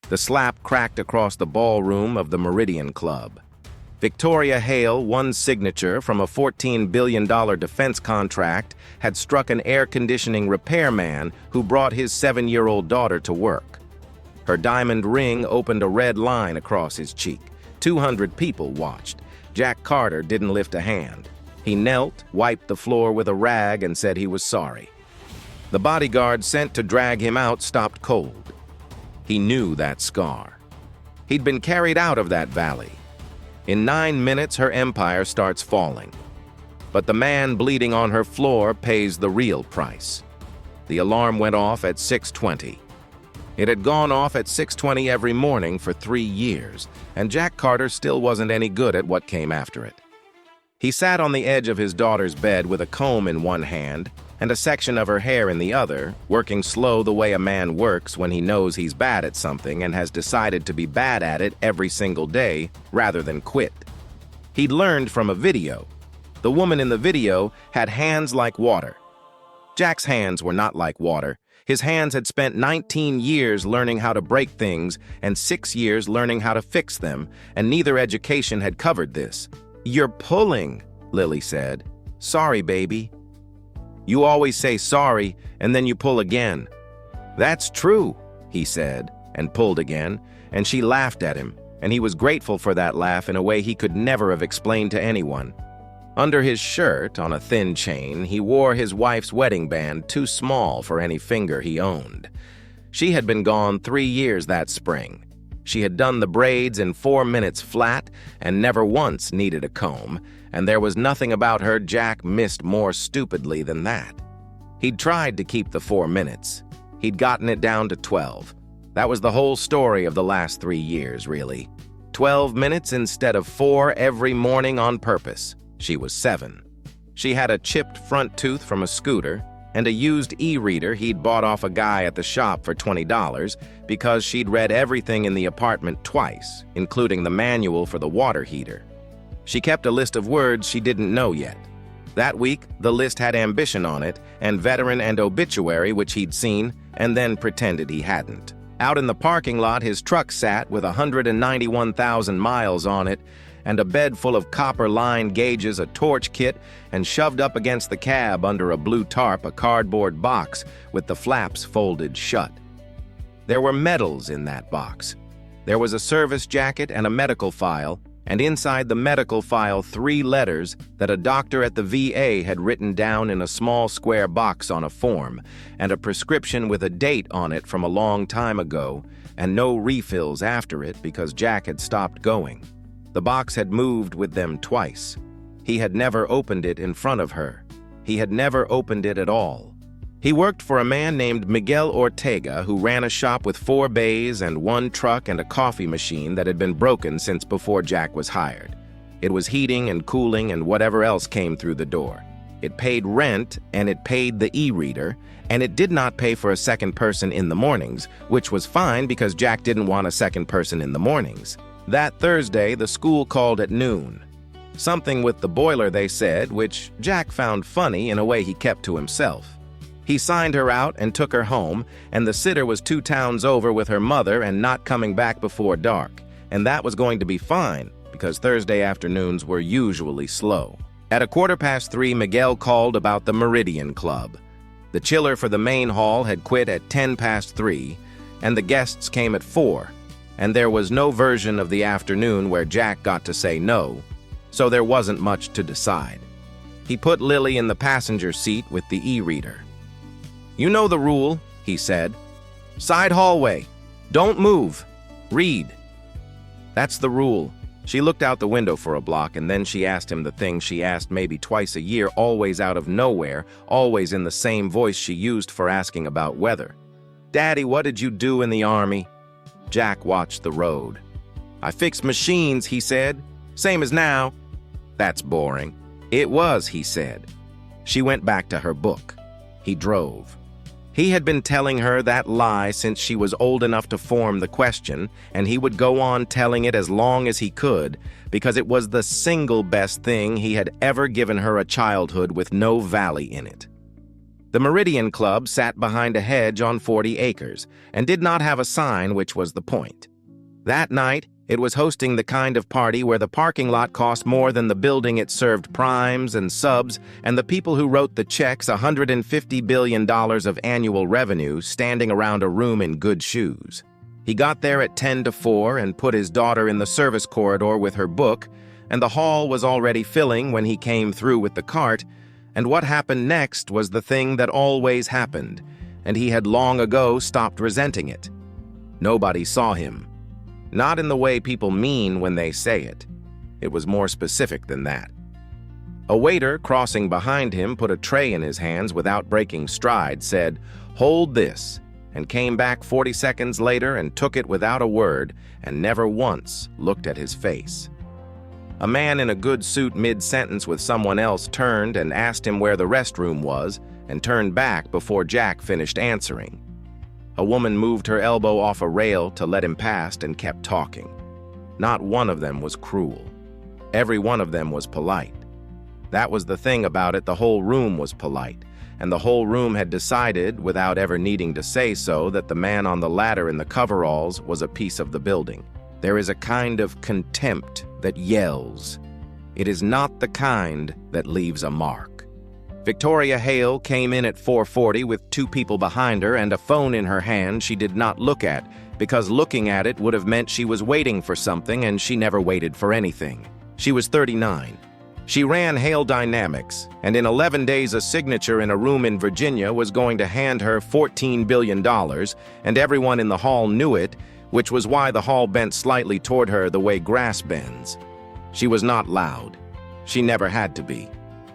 The slap cracked across the ballroom of the Meridian Club. Victoria Hale, one signature from a $14 billion defense contract, had struck an air conditioning repairman who brought his 7-year-old daughter to work. Her diamond ring opened a red line across his cheek. 200 people watched. Jack Carter didn't lift a hand. He knelt, wiped the floor with a rag, and said he was sorry. The bodyguard sent to drag him out stopped cold. He knew that scar. He'd been carried out of that valley. In 9 minutes, her empire starts falling. But the man bleeding on her floor pays the real price. The alarm went off at 6:20. It had gone off at 6:20 every morning for 3 years, and Jack Carter still wasn't any good at what came after it. He sat on the edge of his daughter's bed with a comb in one hand and a section of her hair in the other, working slow the way a man works when he knows he's bad at something and has decided to be bad at it every single day rather than quit. He'd learned from a video. The woman in the video had hands like water. Jack's hands were not like water. His hands had spent 19 years learning how to break things and 6 years learning how to fix them, and neither education had covered this. "You're pulling," Lily said. "Sorry, baby." "You always say sorry, and then you pull again." "That's true," he said, and pulled again, and she laughed at him, and he was grateful for that laugh in a way he could never have explained to anyone. Under his shirt, on a thin chain, he wore his wife's wedding band, too small for any finger he owned. She had been gone 3 years that spring. She had done the braids in 4 minutes flat and never once needed a comb, and there was nothing about her Jack missed more stupidly than that. He'd tried to keep the 4 minutes. He'd gotten it down to 12. That was the whole story of the last 3 years, really. 12 minutes instead of 4 every morning on purpose. She was 7. She had a chipped front tooth from a scooter and a used e-reader he'd bought off a guy at the shop for $20 because she'd read everything in the apartment twice, including the manual for the water heater. She kept a list of words she didn't know yet. That week, the list had ambition on it, and veteran and obituary, which he'd seen, and then pretended he hadn't. Out in the parking lot, his truck sat with 191,000 miles on it, and a bed full of copper line gauges, a torch kit, and shoved up against the cab under a blue tarp, a cardboard box with the flaps folded shut. There were medals in that box. There was a service jacket and a medical file, and inside the medical file 3 letters that a doctor at the VA had written down in a small square box on a form, and a prescription with a date on it from a long time ago, and no refills after it because Jack had stopped going. The box had moved with them twice. He had never opened it in front of her. He had never opened it at all. He worked for a man named Miguel Ortega who ran a shop with 4 bays and 1 truck and a coffee machine that had been broken since before Jack was hired. It was heating and cooling and whatever else came through the door. It paid rent and it paid the e-reader, and it did not pay for a second person in the mornings, which was fine because Jack didn't want a second person in the mornings. That Thursday, the school called at noon. Something with the boiler, they said, which Jack found funny in a way he kept to himself. He signed her out and took her home, and the sitter was 2 towns over with her mother and not coming back before dark. And that was going to be fine, because Thursday afternoons were usually slow. At 3:15, Miguel called about the Meridian Club. The chiller for the main hall had quit at 3:10, and the guests came at 4. And there was no version of the afternoon where Jack got to say no, so there wasn't much to decide. He put Lily in the passenger seat with the e-reader. "You know the rule," he said. "Side hallway. Don't move. Read." "That's the rule." She looked out the window for a block, and then she asked him the thing she asked maybe twice a year, always out of nowhere, always in the same voice she used for asking about weather. "Daddy, what did you do in the army?" Jack watched the road. "I fixed machines," he said. "Same as now." "That's boring." "It was," he said. She went back to her book. He drove. He had been telling her that lie since she was old enough to form the question, and he would go on telling it as long as he could, because it was the single best thing he had ever given her, a childhood with no valley in it. The Meridian Club sat behind a hedge on 40 acres and did not have a sign, which was the point. That night, it was hosting the kind of party where the parking lot cost more than the building it served primes and subs, and the people who wrote the checks $150 billion of annual revenue standing around a room in good shoes. He got there at 10 to 4 and put his daughter in the service corridor with her book, and the hall was already filling when he came through with the cart, and what happened next was the thing that always happened, and he had long ago stopped resenting it. Nobody saw him. Not in the way people mean when they say it. It was more specific than that. A waiter crossing behind him put a tray in his hands without breaking stride, said, "Hold this," and came back 40 seconds later and took it without a word and never once looked at his face. A man in a good suit mid-sentence with someone else turned and asked him where the restroom was and turned back before Jack finished answering. A woman moved her elbow off a rail to let him past and kept talking. Not one of them was cruel. Every one of them was polite. That was the thing about it, the whole room was polite, and the whole room had decided, without ever needing to say so, that the man on the ladder in the coveralls was a piece of the building. There is a kind of contempt that yells. It is not the kind that leaves a mark. Victoria Hale came in at 4:40 with 2 people behind her and a phone in her hand she did not look at, because looking at it would have meant she was waiting for something, and she never waited for anything. She was 39. She ran Hale Dynamics, and in 11 days a signature in a room in Virginia was going to hand her $14 billion, and everyone in the hall knew it, which was why the hall bent slightly toward her the way grass bends. She was not loud. She never had to be.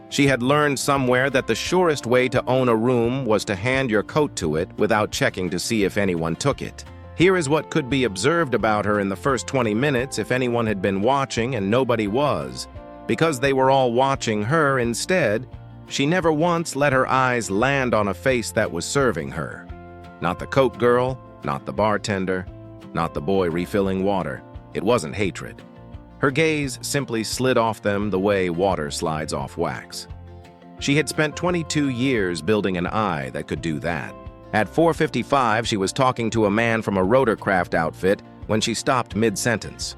She had learned somewhere that the surest way to own a room was to hand your coat to it without checking to see if anyone took it. Here is what could be observed about her in the first 20 minutes if anyone had been watching and nobody was. Because they were all watching her instead, she never once let her eyes land on a face that was serving her. Not the coat girl, not the bartender, not the boy refilling water. It wasn't hatred. Her gaze simply slid off them the way water slides off wax. She had spent 22 years building an eye that could do that. At 4:55, she was talking to a man from a rotorcraft outfit when she stopped mid-sentence.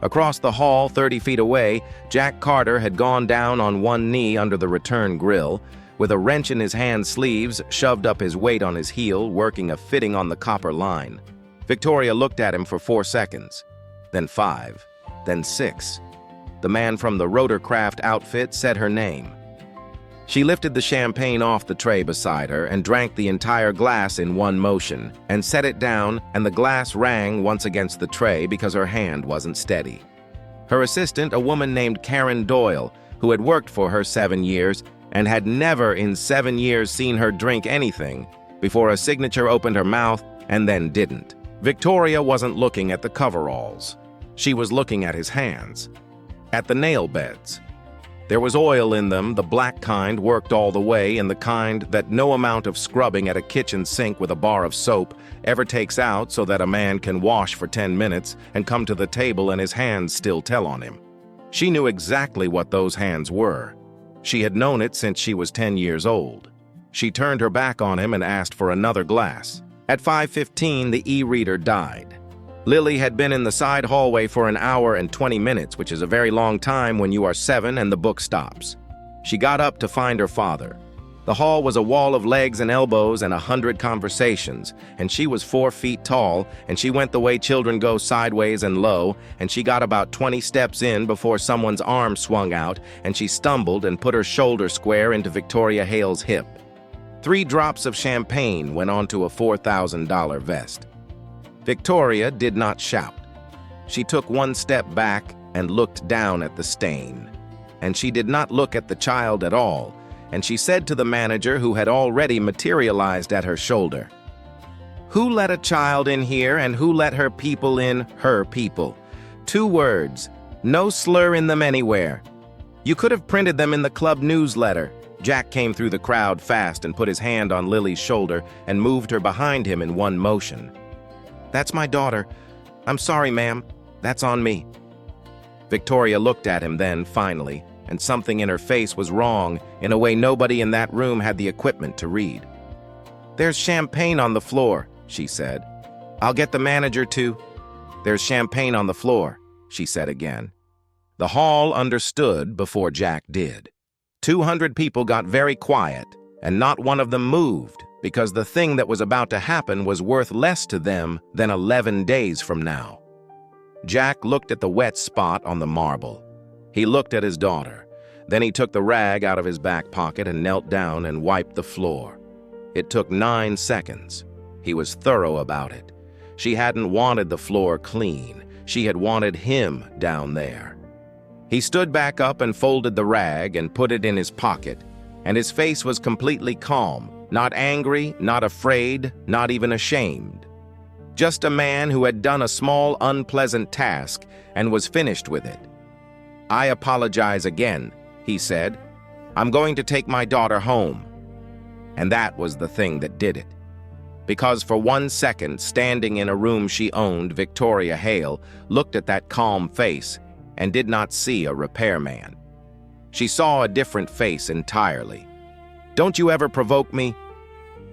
Across the hall, 30 feet away, Jack Carter had gone down on one knee under the return grill, with a wrench in his hand sleeves, shoved up his weight on his heel, working a fitting on the copper line. Victoria looked at him for 4 seconds, then 5. Then 6. The man from the rotorcraft outfit said her name. She lifted the champagne off the tray beside her and drank the entire glass in one motion, and set it down, and the glass rang once against the tray because her hand wasn't steady. Her assistant, a woman named Karen Doyle, who had worked for her 7 years and had never in 7 years seen her drink anything, before a signature opened her mouth and then didn't. Victoria wasn't looking at the coveralls. She was looking at his hands, at the nail beds. There was oil in them, the black kind worked all the way, and the kind that no amount of scrubbing at a kitchen sink with a bar of soap ever takes out, so that a man can wash for 10 minutes and come to the table and his hands still tell on him. She knew exactly what those hands were. She had known it since she was 10 years old. She turned her back on him and asked for another glass. At 5:15, the e-reader died. Lily had been in the side hallway for an hour and 20 minutes, which is a very long time when you are 7 and the book stops. She got up to find her father. The hall was a wall of legs and elbows and 100 conversations, and she was 4 feet tall, and she went the way children go, sideways and low, and she got about 20 steps in before someone's arm swung out, and she stumbled and put her shoulder square into Victoria Hale's hip. 3 drops of champagne went onto a $4,000 vest. Victoria did not shout. She took 1 step back and looked down at the stain. And she did not look at the child at all, and she said to the manager, who had already materialized at her shoulder, "Who let a child in here and who let her people in her people? 2 words, no slur in them anywhere. You could have printed them in the club newsletter." Jack came through the crowd fast and put his hand on Lily's shoulder and moved her behind him in one motion. "That's my daughter. I'm sorry, ma'am. That's on me." Victoria looked at him then, finally, and something in her face was wrong in a way nobody in that room had the equipment to read. "There's champagne on the floor," she said. "I'll get the manager to—" "There's champagne on the floor," she said again. The hall understood before Jack did. 200 people got very quiet, and not one of them moved, because the thing that was about to happen was worth less to them than 11 days from now. Jack looked at the wet spot on the marble. He looked at his daughter. Then he took the rag out of his back pocket and knelt down and wiped the floor. It took 9 seconds. He was thorough about it. She hadn't wanted the floor clean. She had wanted him down there. He stood back up and folded the rag and put it in his pocket, and his face was completely calm, not angry, not afraid, not even ashamed. Just a man who had done a small, unpleasant task and was finished with it. "I apologize again," he said. "I'm going to take my daughter home." And that was the thing that did it. Because for 1 second, standing in a room she owned, Victoria Hale looked at that calm face and did not see a repairman. She saw a different face entirely. "Don't you ever provoke me?"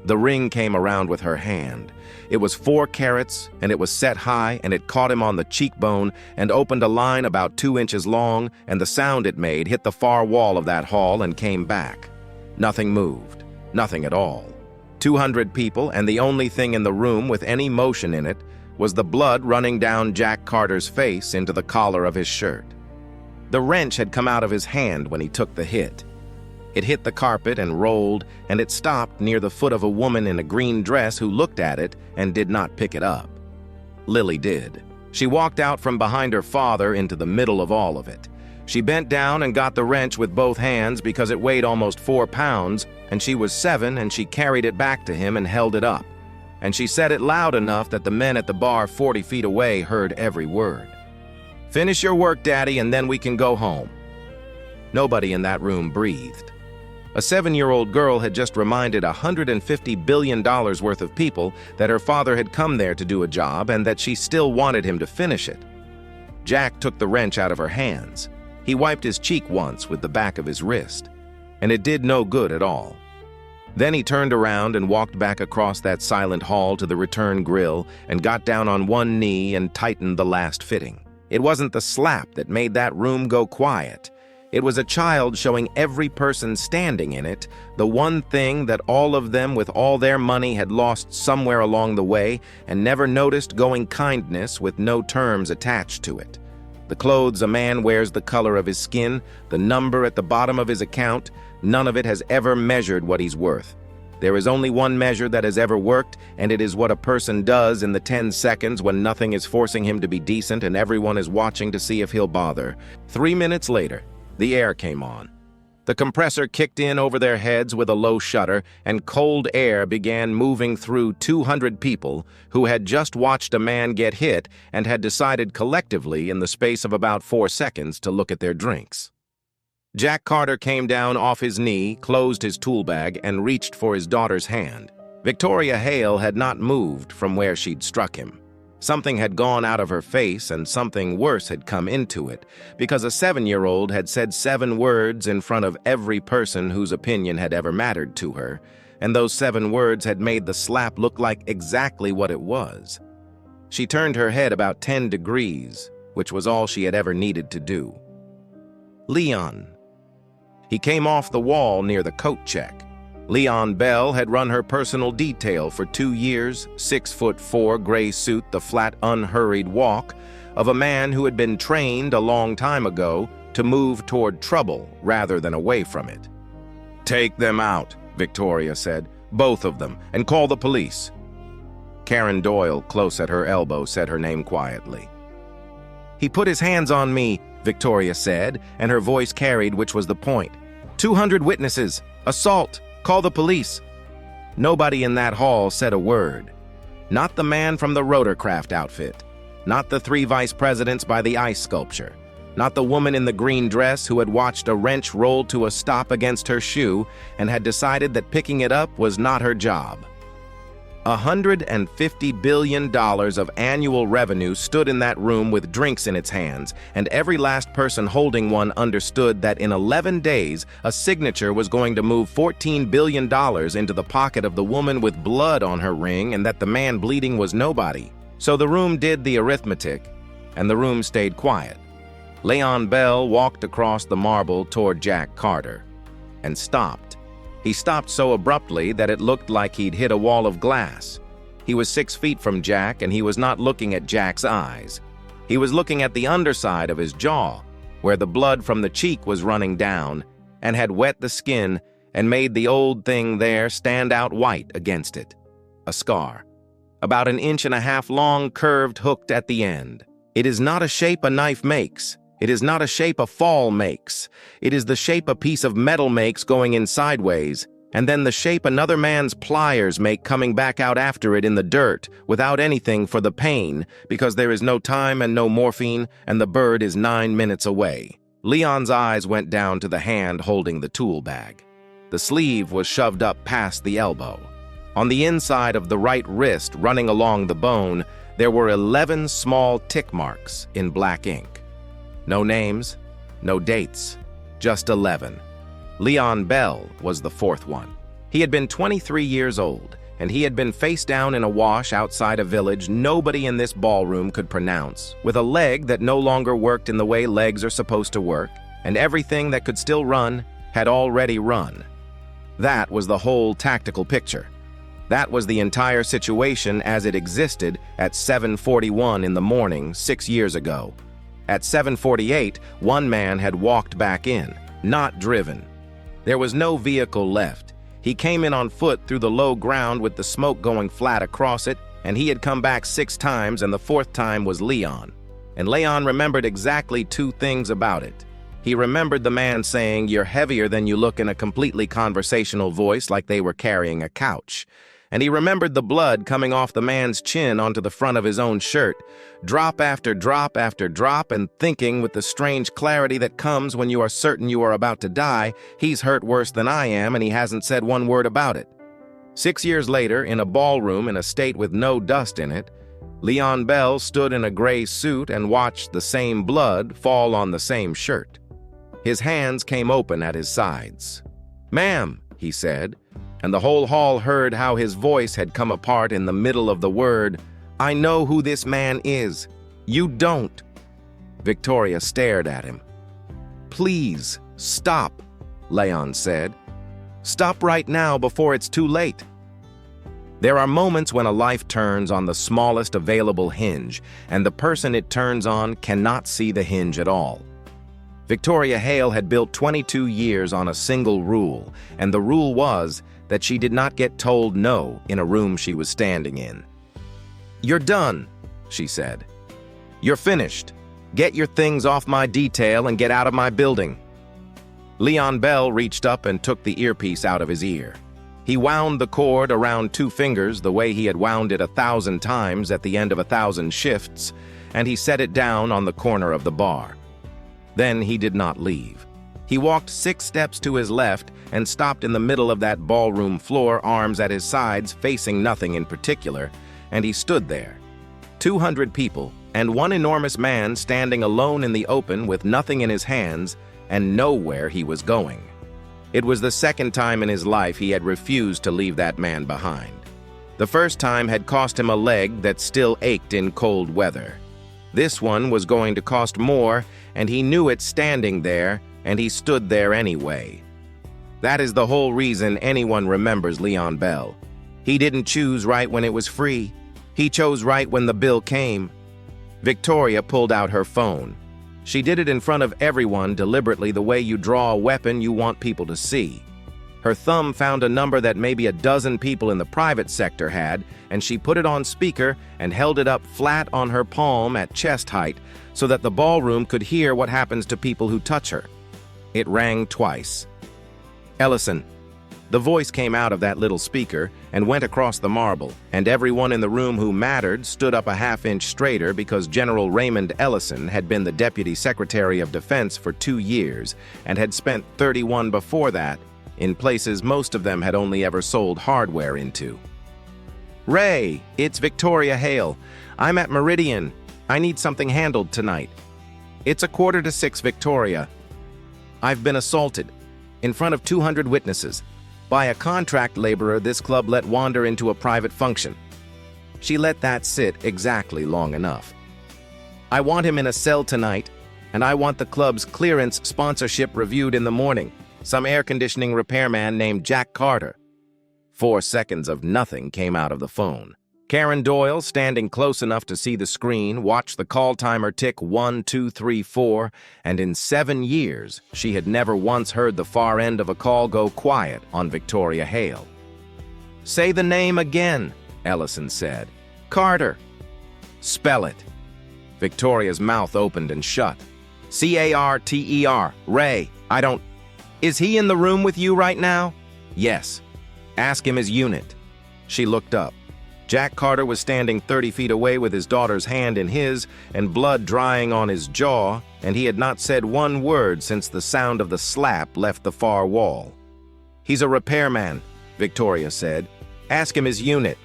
The ring came around with her hand. It was 4 carats, and it was set high, and it caught him on the cheekbone and opened a line about 2 inches long, and the sound it made hit the far wall of that hall and came back. Nothing moved. Nothing at all. 200 people, and the only thing in the room with any motion in it was the blood running down Jack Carter's face into the collar of his shirt. The wrench had come out of his hand when he took the hit. It hit the carpet and rolled, and it stopped near the foot of a woman in a green dress who looked at it and did not pick it up. Lily did. She walked out from behind her father into the middle of all of it. She bent down and got the wrench with both hands because it weighed almost 4 pounds, and she was 7, and she carried it back to him and held it up. And she said it loud enough that the men at the bar 40 feet away heard every word. "Finish your work, Daddy, and then we can go home." Nobody in that room breathed. A 7-year-old girl had just reminded $150 billion worth of people that her father had come there to do a job and that she still wanted him to finish it. Jack took the wrench out of her hands. He wiped his cheek once with the back of his wrist, and it did no good at all. Then he turned around and walked back across that silent hall to the return grill and got down on one knee and tightened the last fitting. It wasn't the slap that made that room go quiet. It was a child showing every person standing in it the one thing that all of them with all their money had lost somewhere along the way and never noticed going kindness with no terms attached to it. The clothes a man wears the color of his skin, the number at the bottom of his account, none of it has ever measured what he's worth. There is only one measure that has ever worked, and it is what a person does in the 10 seconds when nothing is forcing him to be decent and everyone is watching to see if he'll bother. 3 minutes later, the air came on. The compressor kicked in over their heads with a low shudder, and cold air began moving through 200 people who had just watched a man get hit and had decided collectively in the space of about 4 seconds to look at their drinks. Jack Carter came down off his knee, closed his tool bag, and reached for his daughter's hand. Victoria Hale had not moved from where she'd struck him. Something had gone out of her face and something worse had come into it, because a 7-year-old had said 7 words in front of every person whose opinion had ever mattered to her, and those 7 words had made the slap look like exactly what it was. She turned her head about 10 degrees, which was all she had ever needed to do. Leon. He came off the wall near the coat check. Leon Bell had run her personal detail for 2 years, 6'4", gray suit, the flat, unhurried walk of a man who had been trained a long time ago to move toward trouble rather than away from it. "Take them out," Victoria said, "both of them, and call the police." Karen Doyle, close at her elbow, said her name quietly. "He put his hands on me," Victoria said, and her voice carried, which was the point. 200 witnesses. Assault. Call the police." Nobody in that hall said a word. Not the man from the rotorcraft outfit. Not the 3 vice presidents by the ice sculpture. Not the woman in the green dress who had watched a wrench roll to a stop against her shoe and had decided that picking it up was not her job. $150 billion of annual revenue stood in that room with drinks in its hands, and every last person holding one understood that in 11 days, a signature was going to move $14 billion into the pocket of the woman with blood on her ring, and that the man bleeding was nobody. So the room did the arithmetic, and the room stayed quiet. Leon Bell walked across the marble toward Jack Carter and stopped. He stopped so abruptly that it looked like he'd hit a wall of glass. He was 6 feet from Jack, and he was not looking at Jack's eyes. He was looking at the underside of his jaw, where the blood from the cheek was running down and had wet the skin and made the old thing there stand out white against it. A scar, about 1.5 inches long, curved, hooked at the end. It is not a shape a knife makes. It is not a shape a fall makes. It is the shape a piece of metal makes going in sideways, and then the shape another man's pliers make coming back out after it in the dirt, without anything for the pain, because there is no time and no morphine, and the bird is 9 minutes away. Leon's eyes went down to the hand holding the tool bag. The sleeve was shoved up past the elbow. On the inside of the right wrist, running along the bone, there were 11 small tick marks in black ink. No names, no dates, just 11. Leon Bell was the 4th one. He had been 23 years old, and he had been face down in a wash outside a village nobody in this ballroom could pronounce, with a leg that no longer worked in the way legs are supposed to work, and everything that could still run had already run. That was the whole tactical picture. That was the entire situation as it existed at 7:41 in the morning 6 years ago. At 7:48, one man had walked back in, not driven. There was no vehicle left. He came in on foot through the low ground with the smoke going flat across it, and he had come back 6 times, and the 4th time was Leon. And Leon remembered exactly 2 things about it. He remembered the man saying, "You're heavier than you look," in a completely conversational voice like they were carrying a couch. And he remembered the blood coming off the man's chin onto the front of his own shirt, drop after drop after drop, and thinking with the strange clarity that comes when you are certain you are about to die, he's hurt worse than I am, and he hasn't said one word about it. 6 years later, in a ballroom in a state with no dust in it, Leon Bell stood in a gray suit and watched the same blood fall on the same shirt. His hands came open at his sides. "Ma'am," he said, and the whole hall heard how his voice had come apart in the middle of the word, "I know who this man is. You don't." Victoria stared at him. "Please, stop," Leon said. "Stop right now before it's too late." There are moments when a life turns on the smallest available hinge, and the person it turns on cannot see the hinge at all. Victoria Hale had built 22 years on a single rule, and the rule was that she did not get told no in a room she was standing in. "You're done," she said. "You're finished. Get your things off my detail and get out of my building." Leon Bell reached up and took the earpiece out of his ear. He wound the cord around 2 fingers the way he had wound it 1,000 times at the end of 1,000 shifts, and he set it down on the corner of the bar. Then he did not leave. He walked 6 steps to his left and stopped in the middle of that ballroom floor, arms at his sides, facing nothing in particular, and he stood there. 200 people, and one enormous man standing alone in the open with nothing in his hands and nowhere he was going. It was the 2nd time in his life he had refused to leave that man behind. The 1st time had cost him a leg that still ached in cold weather. This one was going to cost more, and he knew it standing there, and he stood there anyway. That is the whole reason anyone remembers Leon Bell. He didn't choose right when it was free. He chose right when the bill came. Victoria pulled out her phone. She did it in front of everyone deliberately, the way you draw a weapon you want people to see. Her thumb found a number that maybe a dozen people in the private sector had, and she put it on speaker and held it up flat on her palm at chest height so that the ballroom could hear what happens to people who touch her. It rang twice. "Ellison." The voice came out of that little speaker and went across the marble, and everyone in the room who mattered stood up a half-inch straighter because General Raymond Ellison had been the Deputy Secretary of Defense for 2 years and had spent 31 before that in places most of them had only ever sold hardware into. Ray, it's Victoria Hale. I'm at Meridian. I need something handled tonight. It's 5:45, Victoria. I've been assaulted, in front of 200 witnesses, by a contract laborer this club let wander into a private function. She let that sit exactly long enough. I want him in a cell tonight, and I want the club's clearance sponsorship reviewed in the morning. Some air conditioning repairman named Jack Carter. 4 seconds of nothing came out of the phone. Karen Doyle, standing close enough to see the screen, watched the call timer tick 1, 2, 3, 4, and in 7 years, she had never once heard the far end of a call go quiet on Victoria Hale. "Say the name again," Ellison said. "Carter." "Spell it." Victoria's mouth opened and shut. "Carter, Ray, I don't... Is he in the room with you right now?" "Yes." "Ask him his unit." She looked up. Jack Carter was standing 30 feet away with his daughter's hand in his and blood drying on his jaw, and he had not said one word since the sound of the slap left the far wall. "He's a repairman," Victoria said. "Ask him his unit,"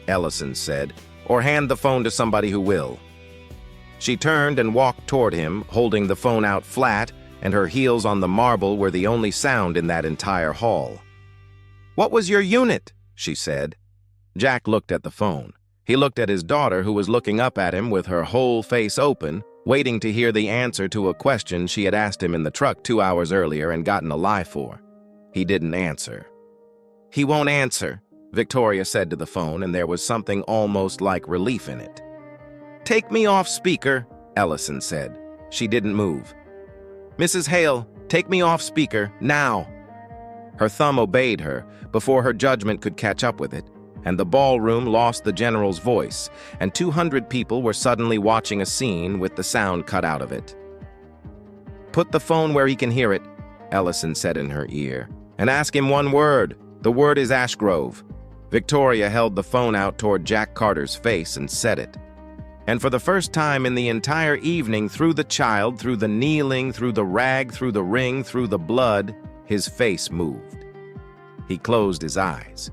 Ellison said, "or hand the phone to somebody who will." She turned and walked toward him, holding the phone out flat, and her heels on the marble were the only sound in that entire hall. "What was your unit?" she said. Jack looked at the phone. He looked at his daughter, who was looking up at him with her whole face open, waiting to hear the answer to a question she had asked him in the truck 2 hours earlier and gotten a lie for. He didn't answer. "He won't answer," Victoria said to the phone, and there was something almost like relief in it. "Take me off speaker," Ellison said. She didn't move. "Mrs. Hale, take me off speaker, now." Her thumb obeyed her before her judgment could catch up with it, and the ballroom lost the general's voice, and 200 people were suddenly watching a scene with the sound cut out of it. "Put the phone where he can hear it," Ellison said in her ear, "and ask him one word. The word is Ashgrove." Victoria held the phone out toward Jack Carter's face and said it. And for the first time in the entire evening, through the child, through the kneeling, through the rag, through the ring, through the blood, his face moved. He closed his eyes.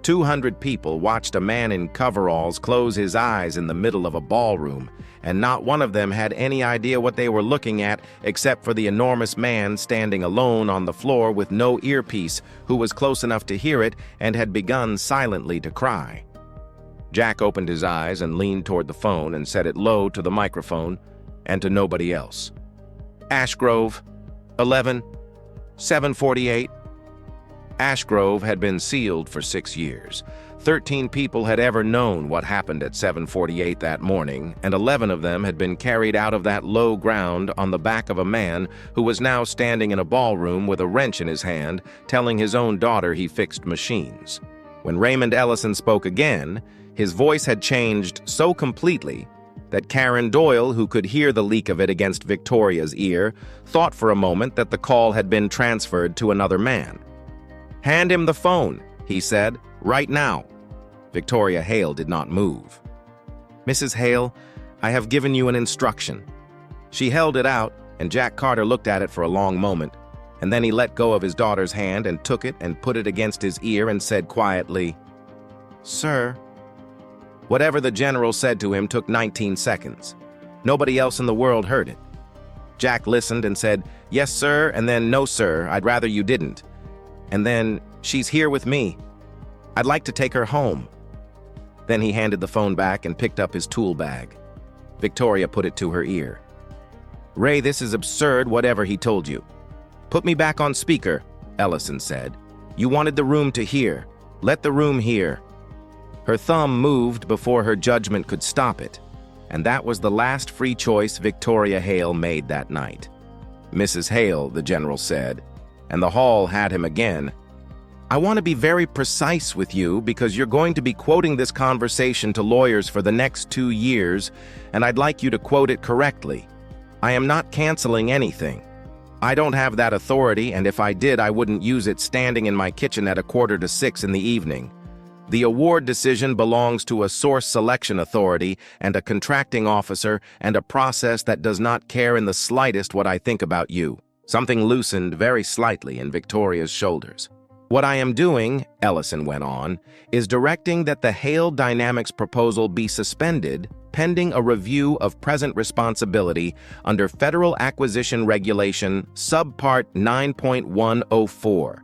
200 people watched a man in coveralls close his eyes in the middle of a ballroom, and not one of them had any idea what they were looking at except for the enormous man standing alone on the floor with no earpiece, who was close enough to hear it and had begun silently to cry. Jack opened his eyes and leaned toward the phone and said it low to the microphone and to nobody else. "Ashgrove, 7:48. Ashgrove had been sealed for 6 years. 13 people had ever known what happened at 7:48 that morning, and 11 of them had been carried out of that low ground on the back of a man who was now standing in a ballroom with a wrench in his hand, telling his own daughter he fixed machines. When Raymond Ellison spoke again, his voice had changed so completely that Karen Doyle, who could hear the leak of it against Victoria's ear, thought for a moment that the call had been transferred to another man. "Hand him the phone," he said, "right now." Victoria Hale did not move. "Mrs. Hale, I have given you an instruction." She held it out, and Jack Carter looked at it for a long moment, and then he let go of his daughter's hand and took it and put it against his ear and said quietly, "Sir." Whatever the general said to him took 19 seconds. Nobody else in the world heard it. Jack listened and said, "Yes, sir," and then, "No, sir, I'd rather you didn't." And then, "She's here with me. I'd like to take her home." Then he handed the phone back and picked up his tool bag. Victoria put it to her ear. "Ray, this is absurd, whatever he told you." "Put me back on speaker," Ellison said. "You wanted the room to hear. Let the room hear." Her thumb moved before her judgment could stop it, and that was the last free choice Victoria Hale made that night. "Mrs. Hale," the general said, and the hall had him again. "I want to be very precise with you because you're going to be quoting this conversation to lawyers for the next 2 years, and I'd like you to quote it correctly. I am not canceling anything. I don't have that authority, and if I did, I wouldn't use it standing in my kitchen at 5:45 in the evening. The award decision belongs to a source selection authority and a contracting officer and a process that does not care in the slightest what I think about you." Something loosened very slightly in Victoria's shoulders. What I am doing, Ellison went on, is directing that the Hale Dynamics proposal be suspended pending a review of present responsibility under Federal Acquisition Regulation Subpart 9.104.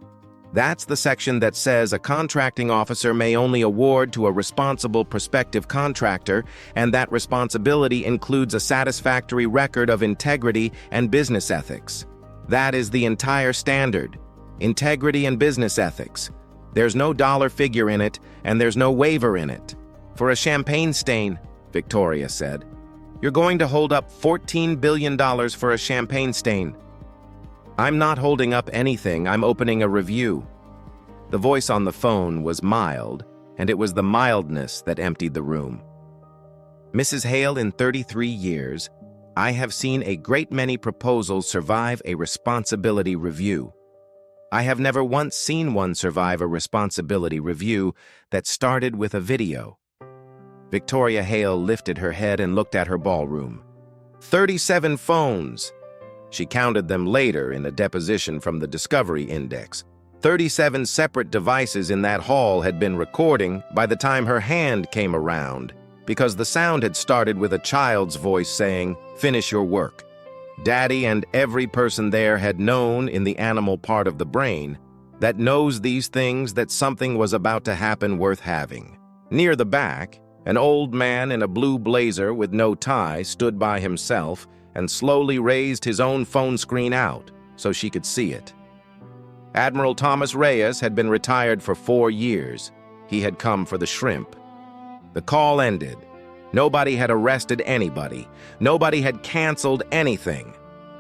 That's the section that says a contracting officer may only award to a responsible prospective contractor, and that responsibility includes a satisfactory record of integrity and business ethics. That is the entire standard. Integrity and business ethics. There's no dollar figure in it, and there's no waiver in it. For a champagne stain, Victoria said. You're going to hold up $14 billion for a champagne stain. I'm not holding up anything, I'm opening a review. The voice on the phone was mild, and it was the mildness that emptied the room. Mrs. Hale, in 33 years, I have seen a great many proposals survive a responsibility review. I have never once seen one survive a responsibility review that started with a video. Victoria Hale lifted her head and looked at her ballroom. 37 phones! She counted them later in a deposition from the Discovery Index. 37 separate devices in that hall had been recording by the time her hand came around, because the sound had started with a child's voice saying, "Finish your work." Daddy and every person there had known in the animal part of the brain that knows these things that something was about to happen worth having. Near the back, an old man in a blue blazer with no tie stood by himself and slowly raised his own phone screen out so she could see it. Admiral Thomas Reyes had been retired for 4 years. He had come for the shrimp. The call ended. Nobody had arrested anybody. Nobody had canceled anything.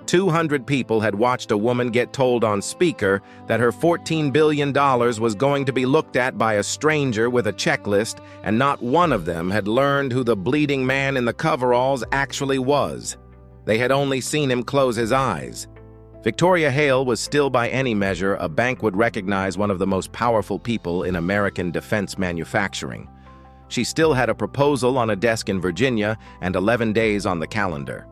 200 people had watched a woman get told on speaker that her $14 billion was going to be looked at by a stranger with a checklist, and not one of them had learned who the bleeding man in the coveralls actually was. They had only seen him close his eyes. Victoria Hale was still, by any measure, a bank would recognize one of the most powerful people in American defense manufacturing. She still had a proposal on a desk in Virginia and 11 days on the calendar.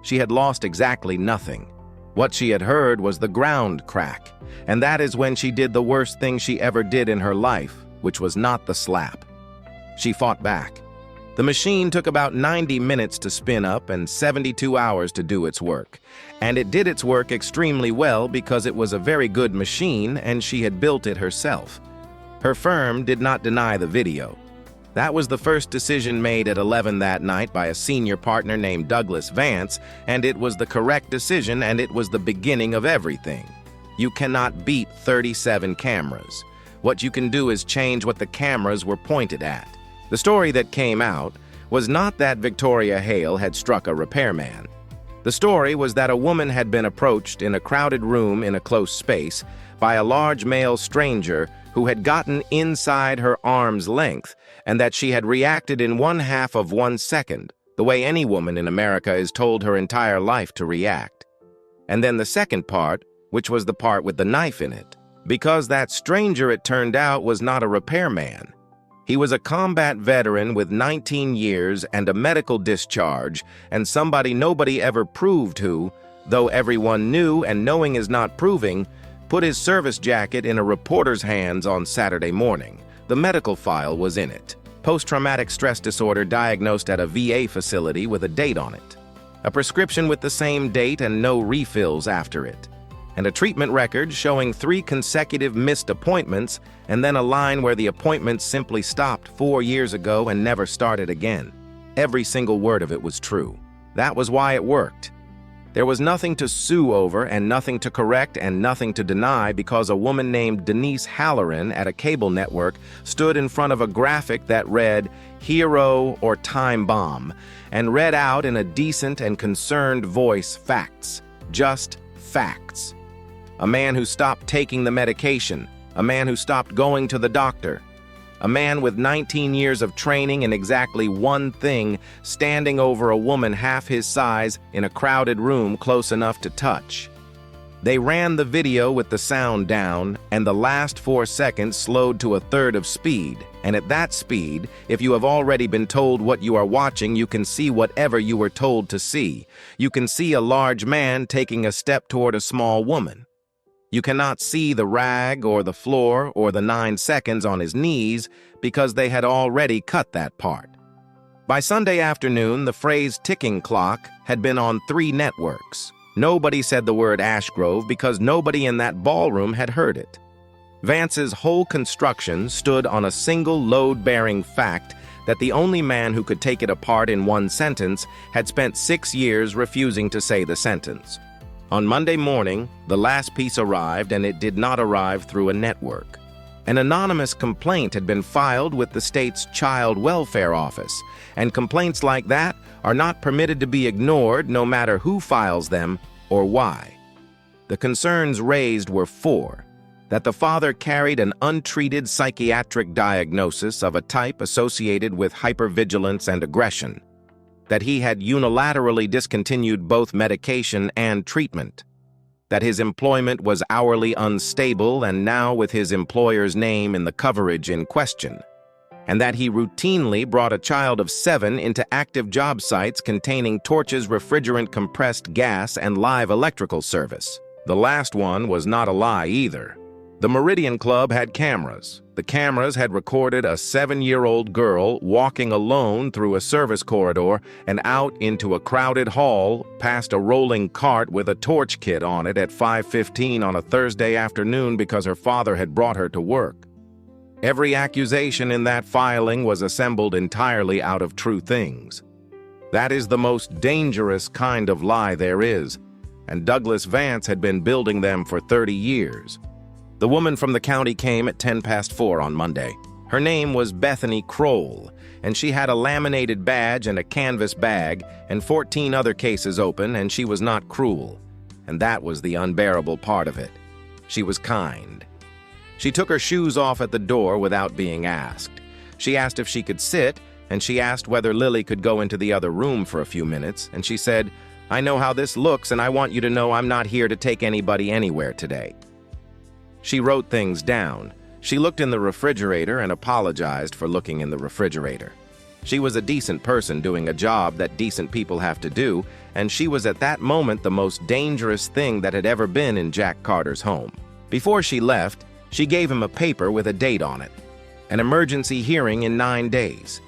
She had lost exactly nothing. What she had heard was the ground crack, and that is when she did the worst thing she ever did in her life, which was not the slap. She fought back. The machine took about 90 minutes to spin up and 72 hours to do its work. And it did its work extremely well because it was a very good machine and she had built it herself. Her firm did not deny the video. That was the first decision made at 11 that night by a senior partner named Douglas Vance, and it was the correct decision, and it was the beginning of everything. You cannot beat 37 cameras. What you can do is change what the cameras were pointed at. The story that came out was not that Victoria Hale had struck a repairman. The story was that a woman had been approached in a crowded room in a close space by a large male stranger who had gotten inside her arm's length, and that she had reacted in 1/2 of 1 second, the way any woman in America is told her entire life to react. And then the second part, which was the part with the knife in it, because that stranger, it turned out, was not a repairman. He was a combat veteran with 19 years and a medical discharge, and somebody nobody ever proved who, though everyone knew and knowing is not proving, put his service jacket in a reporter's hands on Saturday morning. The medical file was in it. Post-traumatic stress disorder diagnosed at a VA facility with a date on it. A prescription with the same date and no refills after it. And a treatment record showing 3 consecutive missed appointments, and then a line where the appointments simply stopped 4 years ago and never started again. Every single word of it was true. That was why it worked. There was nothing to sue over and nothing to correct and nothing to deny because a woman named Denise Halloran at a cable network stood in front of a graphic that read "Hero" or "Time Bomb" and read out in a decent and concerned voice facts. Just facts. A man who stopped taking the medication. A man who stopped going to the doctor. A man with 19 years of training in exactly one thing, standing over a woman half his size in a crowded room close enough to touch. They ran the video with the sound down, and the last 4 seconds slowed to 1/3 of speed. And at that speed, if you have already been told what you are watching, you can see whatever you were told to see. You can see a large man taking a step toward a small woman. You cannot see the rag or the floor or the 9 seconds on his knees because they had already cut that part. By Sunday afternoon, the phrase ticking clock had been on 3 networks. Nobody said the word Ashgrove because nobody in that ballroom had heard it. Vance's whole construction stood on a single load-bearing fact that the only man who could take it apart in one sentence had spent 6 years refusing to say the sentence. On Monday morning, the last piece arrived, and it did not arrive through a network. An anonymous complaint had been filed with the state's Child Welfare Office, and complaints like that are not permitted to be ignored no matter who files them or why. The concerns raised were 4. That the father carried an untreated psychiatric diagnosis of a type associated with hypervigilance and aggression, that he had unilaterally discontinued both medication and treatment, that his employment was hourly unstable and now with his employer's name in the coverage in question, and that he routinely brought a child of 7 into active job sites containing torches, refrigerant, compressed gas, and live electrical service. The last one was not a lie either. The Meridian Club had cameras. The cameras had recorded a 7-year-old girl walking alone through a service corridor and out into a crowded hall past a rolling cart with a torch kit on it at 5:15 on a Thursday afternoon because her father had brought her to work. Every accusation in that filing was assembled entirely out of true things. That is the most dangerous kind of lie there is, and Douglas Vance had been building them for 30 years. The woman from the county came at 4:10 on Monday. Her name was Bethany Kroll, and she had a laminated badge and a canvas bag and 14 other cases open, and she was not cruel. And that was the unbearable part of it. She was kind. She took her shoes off at the door without being asked. She asked if she could sit, and she asked whether Lily could go into the other room for a few minutes, and she said, "I know how this looks, and I want you to know I'm not here to take anybody anywhere today." She wrote things down. She looked in the refrigerator and apologized for looking in the refrigerator. She was a decent person doing a job that decent people have to do, and she was at that moment the most dangerous thing that had ever been in Jack Carter's home. Before she left, she gave him a paper with a date on it. An emergency hearing in 9 days.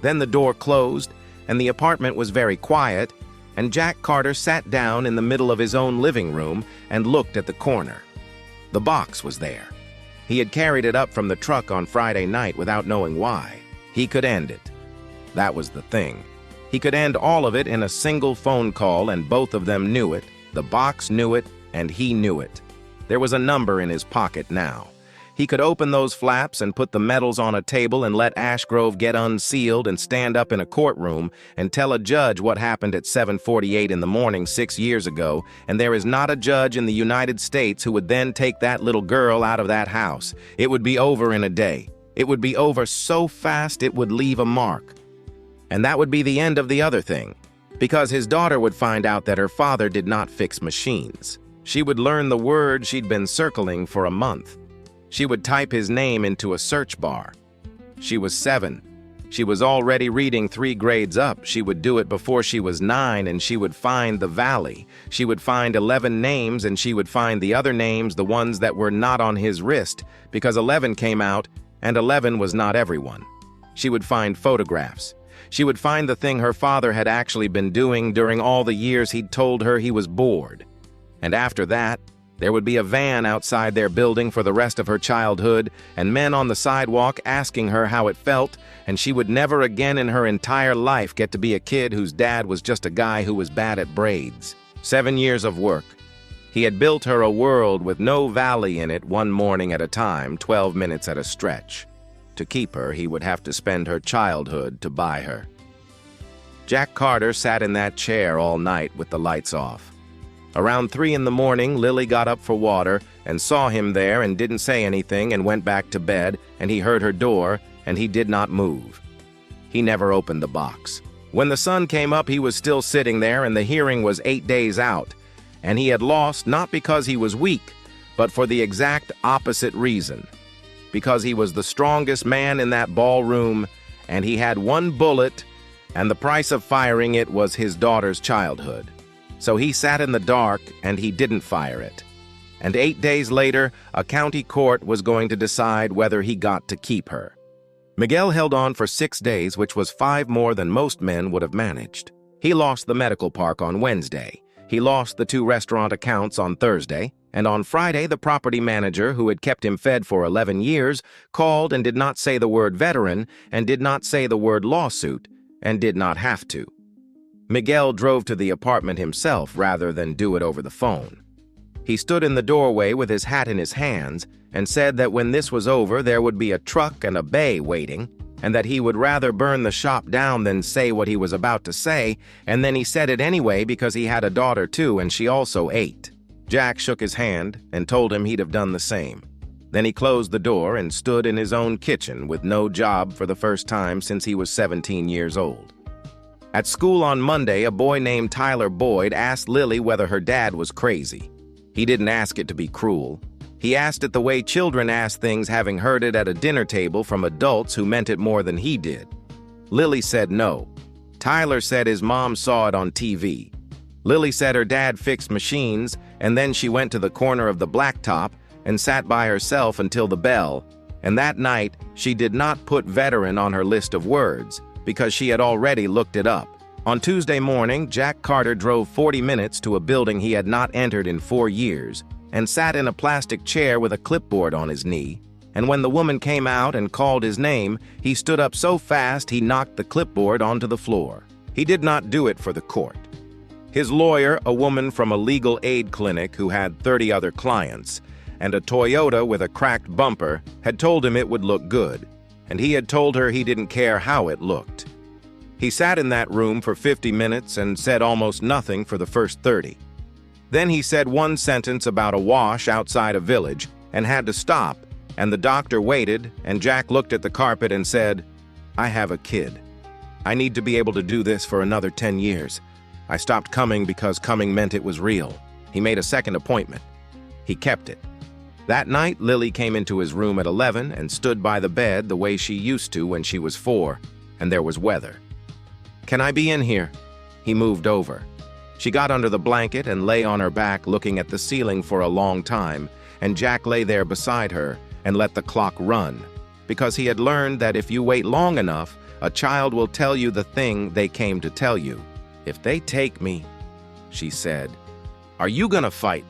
Then the door closed, and the apartment was very quiet, and Jack Carter sat down in the middle of his own living room and looked at the corner. The box was there. He had carried it up from the truck on Friday night without knowing why. He could end it. That was the thing. He could end all of it in a single phone call, and both of them knew it. The box knew it, and he knew it. There was a number in his pocket now. He could open those flaps and put the medals on a table and let Ashgrove get unsealed and stand up in a courtroom and tell a judge what happened at 7:48 in the morning 6 years ago, and there is not a judge in the United States who would then take that little girl out of that house. It would be over in a day. It would be over so fast it would leave a mark. And that would be the end of the other thing, because his daughter would find out that her father did not fix machines. She would learn the word she'd been circling for a month. She would type his name into a search bar. She was 7. She was already reading 3 grades up. She would do it before she was 9, and she would find the valley. She would find 11 names, and she would find the other names, the ones that were not on his wrist, because 11 came out, and 11 was not everyone. She would find photographs. She would find the thing her father had actually been doing during all the years he'd told her he was bored. And after that, there would be a van outside their building for the rest of her childhood, and men on the sidewalk asking her how it felt, and she would never again in her entire life get to be a kid whose dad was just a guy who was bad at braids. 7 years of work. He had built her a world with no valley in it, one morning at a time, 12 minutes at a stretch. To keep her, he would have to spend her childhood to buy her. Jack Carter sat in that chair all night with the lights off. Around 3 in the morning, Lily got up for water and saw him there and didn't say anything and went back to bed, and he heard her door, and he did not move. He never opened the box. When the sun came up, he was still sitting there, and the hearing was 8 days out, and he had lost not because he was weak, but for the exact opposite reason. Because he was the strongest man in that ballroom, and he had 1 bullet, and the price of firing it was his daughter's childhood. So he sat in the dark, and he didn't fire it. and 8 days later, a county court was going to decide whether he got to keep her. Miguel held on for 6 days, which was 5 more than most men would have managed. He lost the medical park on Wednesday. He lost the 2 restaurant accounts on Thursday, and on Friday, the property manager, who had kept him fed for 11 years, called and did not say the word veteran, and did not say the word lawsuit, and did not have to. Miguel drove to the apartment himself rather than do it over the phone. He stood in the doorway with his hat in his hands and said that when this was over, there would be a truck and a bay waiting, and that he would rather burn the shop down than say what he was about to say, and then he said it anyway because he had a daughter too, and she also ate. Jack shook his hand and told him he'd have done the same. Then he closed the door and stood in his own kitchen with no job for the first time since he was 17 years old. At school on Monday, a boy named Tyler Boyd asked Lily whether her dad was crazy. He didn't ask it to be cruel. He asked it the way children ask things, having heard it at a dinner table from adults who meant it more than he did. Lily said no. Tyler said his mom saw it on TV. Lily said her dad fixed machines, and then she went to the corner of the blacktop and sat by herself until the bell, and that night she did not put veteran on her list of words because she had already looked it up. On Tuesday morning, Jack Carter drove 40 minutes to a building he had not entered in 4 years and sat in a plastic chair with a clipboard on his knee, and when the woman came out and called his name, he stood up so fast he knocked the clipboard onto the floor. He did not do it for the court. His lawyer, a woman from a legal aid clinic who had 30 other clients, and a Toyota with a cracked bumper, had told him it would look good, and he had told her he didn't care how it looked. He sat in that room for 50 minutes and said almost nothing for the first 30. Then he said one sentence about a wash outside a village and had to stop, and the doctor waited, and Jack looked at the carpet and said, "I have a kid. I need to be able to do this for another 10 years. I stopped coming because coming meant it was real." He made a second appointment. He kept it. That night, Lily came into his room at 11 and stood by the bed the way she used to when she was 4, and there was weather. "Can I be in here?" He moved over. She got under the blanket and lay on her back looking at the ceiling for a long time, and Jack lay there beside her and let the clock run, because he had learned that if you wait long enough, a child will tell you the thing they came to tell you. "If they take me," she said, "are you gonna fight?"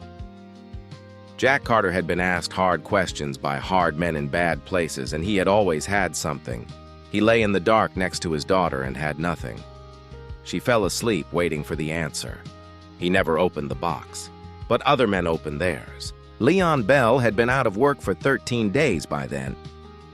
Jack Carter had been asked hard questions by hard men in bad places, and he had always had something. He lay in the dark next to his daughter and had nothing. She fell asleep waiting for the answer. He never opened the box, but other men opened theirs. Leon Bell had been out of work for 13 days by then.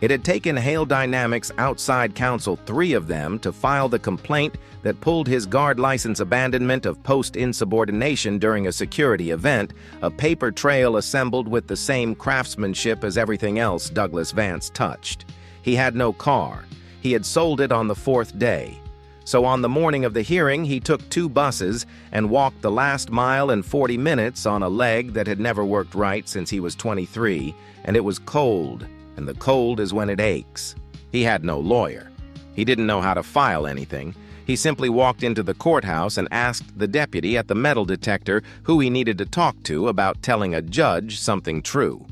It had taken Hale Dynamics outside counsel, 3 of them, to file the complaint that pulled his guard license abandonment of post-insubordination during a security event, a paper trail assembled with the same craftsmanship as everything else Douglas Vance touched. He had no car. He had sold it on the 4th day. So on the morning of the hearing, he took 2 buses and walked the last mile in 40 minutes on a leg that had never worked right since he was 23, and it was cold, and the cold is when it aches. He had no lawyer. He didn't know how to file anything. He simply walked into the courthouse and asked the deputy at the metal detector who he needed to talk to about telling a judge something true.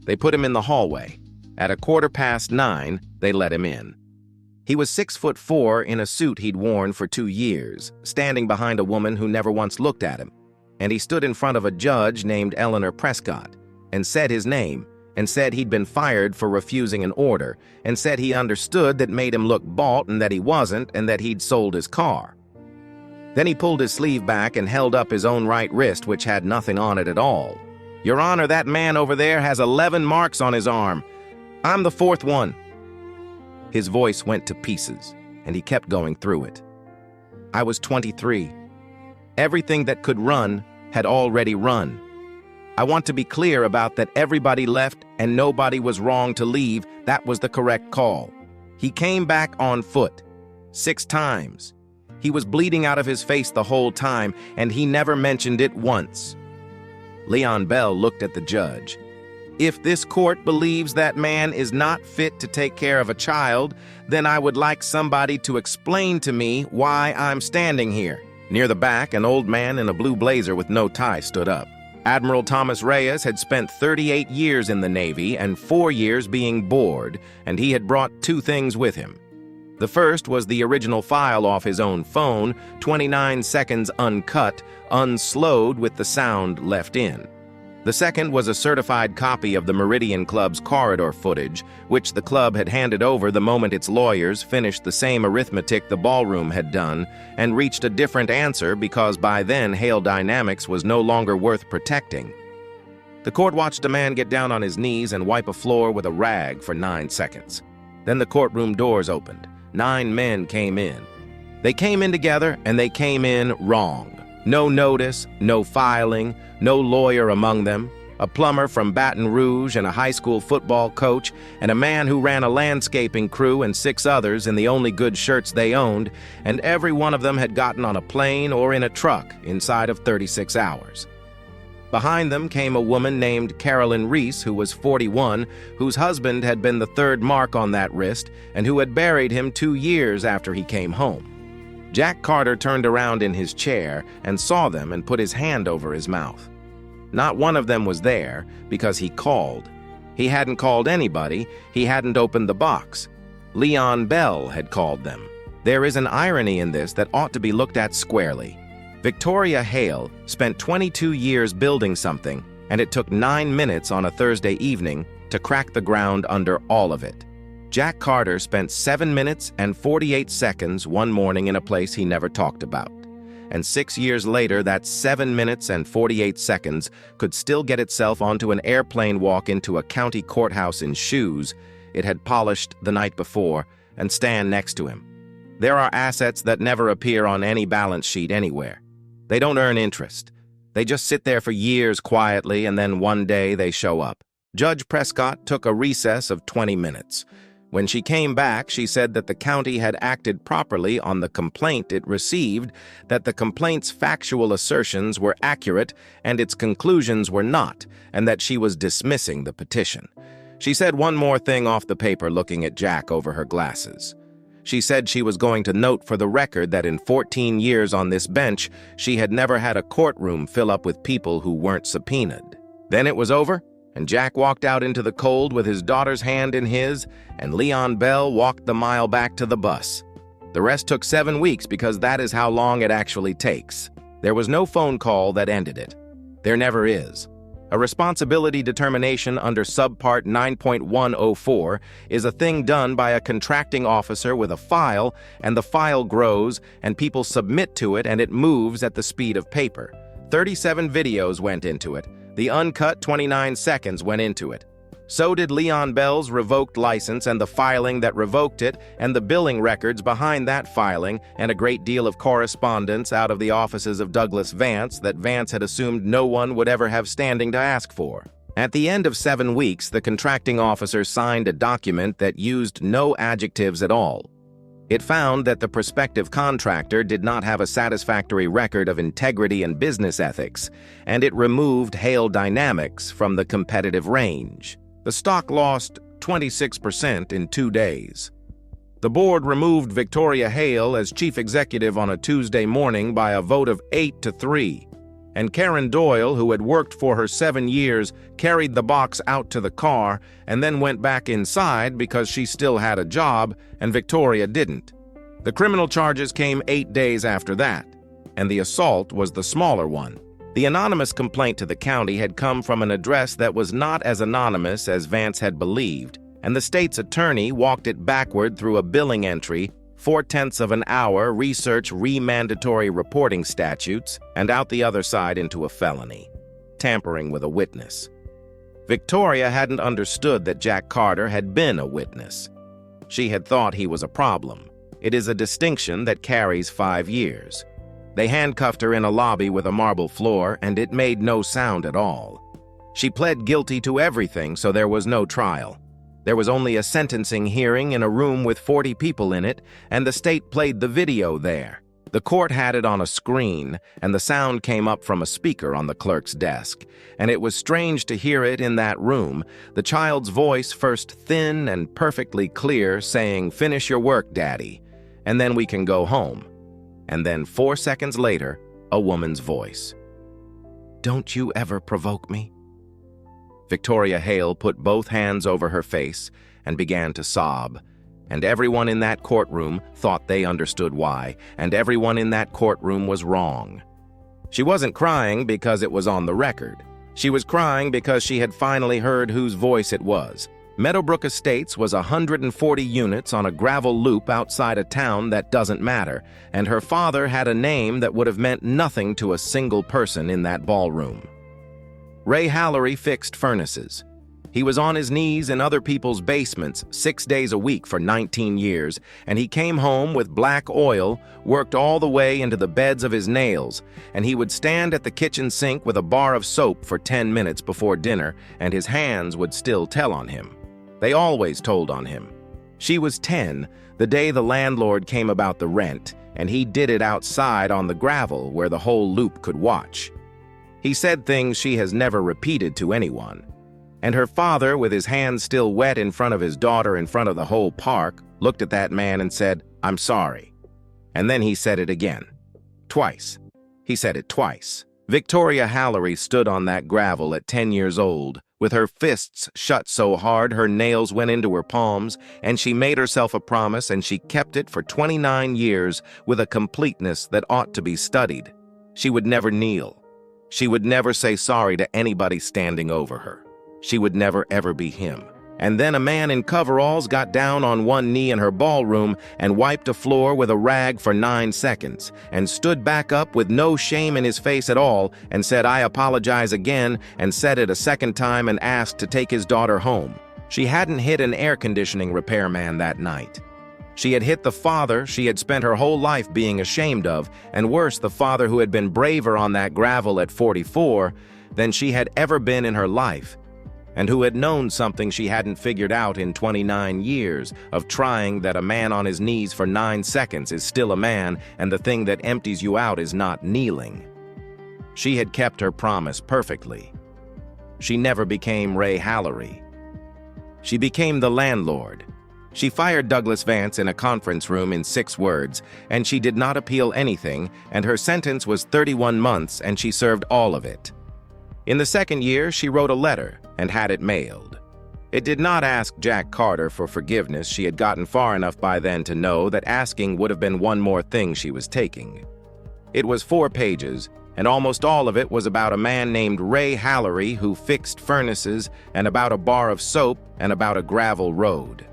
They put him in the hallway. At 9:15, they let him in. He was 6'4" in a suit he'd worn for 2 years, standing behind a woman who never once looked at him, and he stood in front of a judge named Eleanor Prescott, and said his name, and said he'd been fired for refusing an order, and said he understood that made him look bought and that he wasn't, and that he'd sold his car. Then he pulled his sleeve back and held up his own right wrist, which had nothing on it at all. "Your Honor, that man over there has 11 marks on his arm. I'm the 4th one." His voice went to pieces, and he kept going through it. "I was 23. Everything that could run had already run. I want to be clear about that. Everybody left, and nobody was wrong to leave. That was the correct call. He came back on foot 6 times. He was bleeding out of his face the whole time, and he never mentioned it once." Leon Bell looked at the judge. "If this court believes that man is not fit to take care of a child, then I would like somebody to explain to me why I'm standing here." Near the back, an old man in a blue blazer with no tie stood up. Admiral Thomas Reyes had spent 38 years in the Navy and 4 years being bored, and he had brought 2 things with him. The first was the original file off his own phone, 29 seconds uncut, unslowed with the sound left in. The second was a certified copy of the Meridian Club's corridor footage, which the club had handed over the moment its lawyers finished the same arithmetic the ballroom had done and reached a different answer because by then Hale Dynamics was no longer worth protecting. The court watched a man get down on his knees and wipe a floor with a rag for 9 seconds. Then the courtroom doors opened. 9 men came in. They came in together, and they came in wrong. No notice, no filing, no lawyer among them, a plumber from Baton Rouge and a high school football coach, and a man who ran a landscaping crew and 6 others in the only good shirts they owned, and every one of them had gotten on a plane or in a truck inside of 36 hours. Behind them came a woman named Carolyn Reese, who was 41, whose husband had been the 3rd mark on that wrist and who had buried him 2 years after he came home. Jack Carter turned around in his chair and saw them and put his hand over his mouth. Not one of them was there because he called. He hadn't called anybody. He hadn't opened the box. Leon Bell had called them. There is an irony in this that ought to be looked at squarely. Victoria Hale spent 22 years building something, and it took 9 minutes on a Thursday evening to crack the ground under all of it. Jack Carter spent 7 minutes and 48 seconds one morning in a place he never talked about. And 6 years later, that 7 minutes and 48 seconds could still get itself onto an airplane walk into a county courthouse in shoes it had polished the night before and stand next to him. There are assets that never appear on any balance sheet anywhere. They don't earn interest. They just sit there for years quietly, and then one day they show up. Judge Prescott took a recess of 20 minutes. When she came back, she said that the county had acted properly on the complaint it received, that the complaint's factual assertions were accurate and its conclusions were not, and that she was dismissing the petition. She said one more thing off the paper, looking at Jack over her glasses. She said she was going to note for the record that in 14 years on this bench, she had never had a courtroom fill up with people who weren't subpoenaed. Then it was over, and Jack walked out into the cold with his daughter's hand in his, and Leon Bell walked the mile back to the bus. The rest took 7 weeks because that is how long it actually takes. There was no phone call that ended it. There never is. A responsibility determination under subpart 9.104 is a thing done by a contracting officer with a file, and the file grows, and people submit to it, and it moves at the speed of paper. 37 videos went into it. The uncut 29 seconds went into it. So did Leon Bell's revoked license and the filing that revoked it and the billing records behind that filing and a great deal of correspondence out of the offices of Douglas Vance that Vance had assumed no one would ever have standing to ask for. At the end of 7 weeks, the contracting officer signed a document that used no adjectives at all. It found that the prospective contractor did not have a satisfactory record of integrity and business ethics, and it removed Hale Dynamics from the competitive range. The stock lost 26% in 2 days. The board removed Victoria Hale as chief executive on a Tuesday morning by a vote of 8-3, and Karen Doyle, who had worked for her 7 years, carried the box out to the car and then went back inside because she still had a job and Victoria didn't. The criminal charges came 8 days after that, and the assault was the smaller one. The anonymous complaint to the county had come from an address that was not as anonymous as Vance had believed, and the state's attorney walked it backward through a billing entry, 4/10 of an hour, research re-mandatory reporting statutes, and out the other side into a felony, tampering with a witness. Victoria hadn't understood that Jack Carter had been a witness. She had thought he was a problem. It is a distinction that carries 5 years. They handcuffed her in a lobby with a marble floor, and it made no sound at all. She pled guilty to everything, so there was no trial. There was only a sentencing hearing in a room with 40 people in it, and the state played the video there. The court had it on a screen, and the sound came up from a speaker on the clerk's desk, and it was strange to hear it in that room, the child's voice first thin and perfectly clear, saying, "Finish your work, Daddy, and then we can go home." And then 4 seconds later, a woman's voice. Don't you ever provoke me?" Victoria Hale put both hands over her face and began to sob, and everyone in that courtroom thought they understood why, and everyone in that courtroom was wrong. She wasn't crying because it was on the record. She was crying because she had finally heard whose voice it was. Meadowbrook Estates was 140 units on a gravel loop outside a town that doesn't matter, and her father had a name that would have meant nothing to a single person in that ballroom. Ray Hallery fixed furnaces. He was on his knees in other people's basements 6 days a week for 19 years, and he came home with black oil, worked all the way into the beds of his nails, and he would stand at the kitchen sink with a bar of soap for 10 minutes before dinner, and his hands would still tell on him. They always told on him. She was 10 the day the landlord came about the rent, and he did it outside on the gravel where the whole loop could watch. He said things she has never repeated to anyone. And her father, with his hands still wet in front of his daughter in front of the whole park, looked at that man and said, "I'm sorry." And then he said it again. Twice. He said it twice. Victoria Hallery stood on that gravel at 10 years old, with her fists shut so hard her nails went into her palms, and she made herself a promise, and she kept it for 29 years with a completeness that ought to be studied. She would never kneel. She would never say sorry to anybody standing over her. She would never ever be him. And then a man in coveralls got down on one knee in her ballroom and wiped a floor with a rag for 9 seconds, and stood back up with no shame in his face at all and said, "I apologize" again, and said it a second time and asked to take his daughter home. She hadn't hit an air conditioning repairman that night. She had hit the father she had spent her whole life being ashamed of, and worse, the father who had been braver on that gravel at 44 than she had ever been in her life, and who had known something she hadn't figured out in 29 years of trying, that a man on his knees for 9 seconds is still a man, and the thing that empties you out is not kneeling. She had kept her promise perfectly. She never became Ray Hallery. She became the landlord. She fired Douglas Vance in a conference room in 6 words, and she did not appeal anything, and her sentence was 31 months, and she served all of it. In the second year, she wrote a letter and had it mailed. It did not ask Jack Carter for forgiveness. She had gotten far enough by then to know that asking would have been one more thing she was taking. It was 4 pages, and almost all of it was about a man named Ray Hallery who fixed furnaces, and about a bar of soap, and about a gravel road.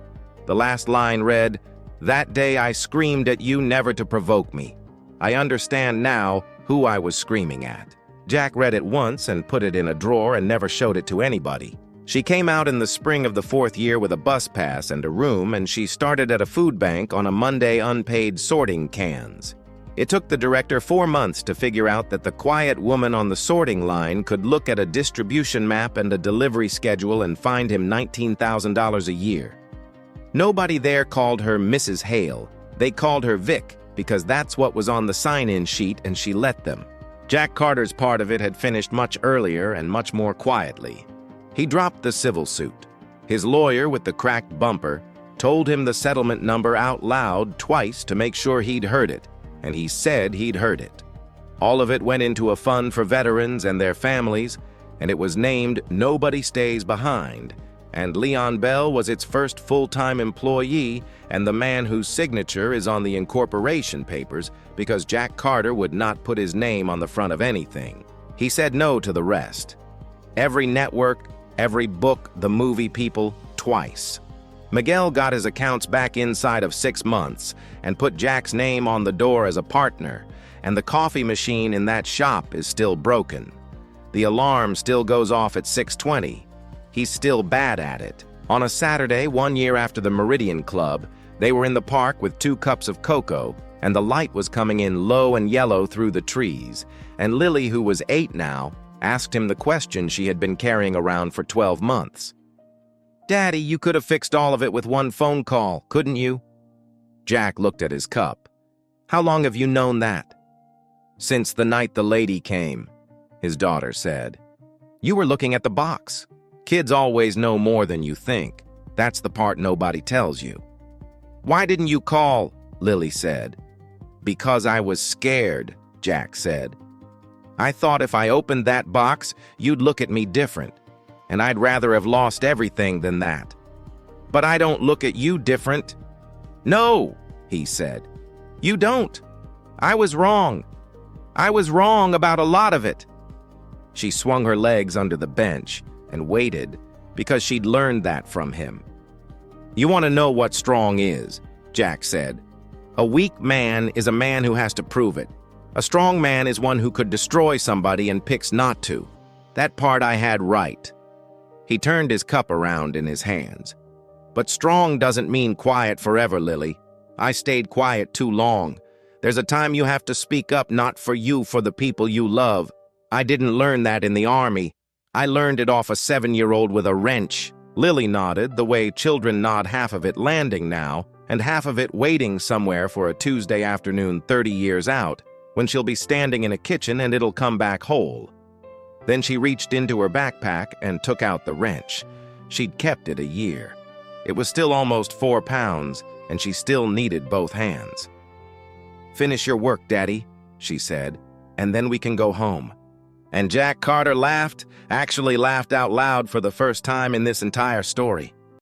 The last line read, "That day I screamed at you never to provoke me. I understand now who I was screaming at." Jack read it once and put it in a drawer and never showed it to anybody. She came out in the spring of the 4th year with a bus pass and a room, and she started at a food bank on a Monday unpaid sorting cans. It took the director 4 months to figure out that the quiet woman on the sorting line could look at a distribution map and a delivery schedule and find him $19,000 a year. Nobody there called her Mrs. Hale. They called her Vic because that's what was on the sign-in sheet, and she let them. Jack Carter's part of it had finished much earlier and much more quietly. He dropped the civil suit. His lawyer with the cracked bumper told him the settlement number out loud twice to make sure he'd heard it, and he said he'd heard it. All of it went into a fund for veterans and their families, and it was named Nobody Stays Behind, and Leon Bell was its first full-time employee and the man whose signature is on the incorporation papers because Jack Carter would not put his name on the front of anything. He said no to the rest. Every network, every book, the movie people, twice. Miguel got his accounts back inside of 6 months and put Jack's name on the door as a partner, and the coffee machine in that shop is still broken. The alarm still goes off at 6:20. He's still bad at it. On a Saturday, 1 year after the Meridian Club, they were in the park with 2 cups of cocoa, and the light was coming in low and yellow through the trees, and Lily, who was 8 now, asked him the question she had been carrying around for 12 months. "Daddy, you could have fixed all of it with 1 phone call, couldn't you?" Jack looked at his cup. "How long have you known that?" "Since the night the lady came," his daughter said. "You were looking at the box. Kids always know more than you think. That's the part nobody tells you." "Why didn't you call?" Lily said. "Because I was scared," Jack said. I thought if I opened that box, you'd look at me different, and I'd rather have lost everything than that. But I don't look at you different." "No," he said. "You don't. I was wrong. I was wrong about a lot of it." She swung her legs under the bench and waited because she'd learned that from him. "You want to know what strong is," Jack said. "A weak man is a man who has to prove it. A strong man is one who could destroy somebody and picks not to. That part I had right." He turned his cup around in his hands. "But strong doesn't mean quiet forever, Lily. I stayed quiet too long. There's a time you have to speak up, not for you, for the people you love. I didn't learn that in the army. I learned it off a 7-year-old with a wrench." Lily nodded, the way children nod, half of it landing now, and half of it waiting somewhere for a Tuesday afternoon 30 years out, when she'll be standing in a kitchen and it'll come back whole. Then she reached into her backpack and took out the wrench. She'd kept it a year. It was still almost 4 pounds, and she still needed both hands. "Finish your work, Daddy," she said, "and then we can go home." And Jack Carter laughed, actually laughed out loud for the first time in this entire story.